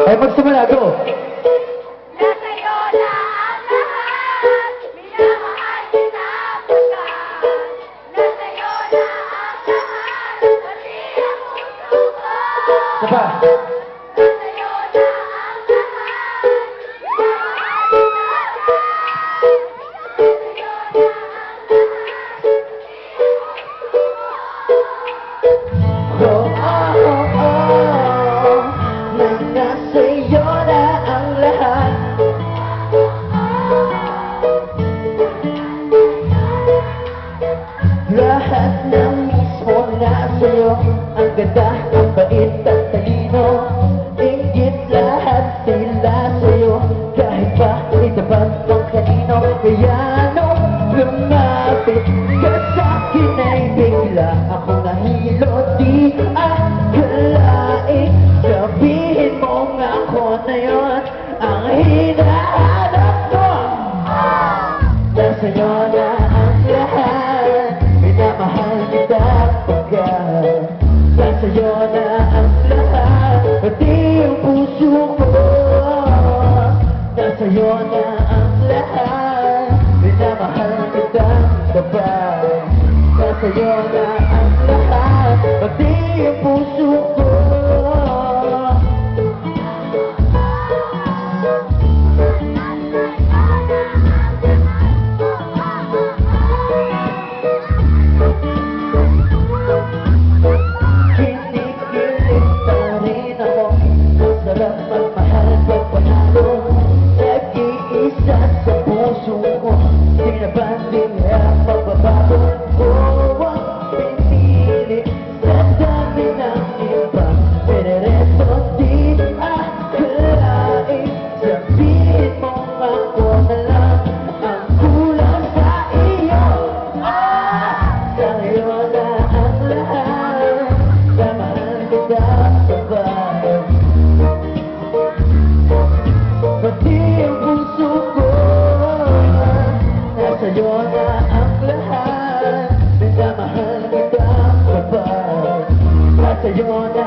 Ay, magsimula, go! Nasa'yo na ang lahat, minamahal kita pagkat. Nasa'yo na ang lahat, pati ang puso ko. Isa pa. Nasa'yo na ang lahat, minamahal kita pagkat. Nasa'yo na ang lahat, Oh, oh, oh, oh. Nasa'yo na ang lahat. Lahat ng mismo nasa'yo. Ang ganda, ang bait at talino. Inggit lahat sila sa'yo. Kahit pa itapat ng kanino. Kaya nung lumapit ka sa'kin ay bigla akong nahilo. Di akalain sabihin mo nga ako na yun ang hinahanap ko. Nasa'yo na ang lahat, minamahal kita pagkat. Nasa'yo na ang lahat, pati ang puso ko. Nasa'yo na ang lahat, minamahal kita pagkat. Nasa'yo na ang lahat, pati ang puso ko. Kinikilig pa rin ako. Masarap magmahal pag panalo. Nag-iisa sa puso ko. Di na ba nila magbabago? Oh, ang pinili sa dami ng iba. Pineresto di akalain. Sabihin mo ako na lang ang kulang sa iyo. Sa'yo na ang lahat. Samahan kita sabay. Pati ang puso ko. Nasa'yo na ang lahat. Minamahal kita sabay. Nasa'yo na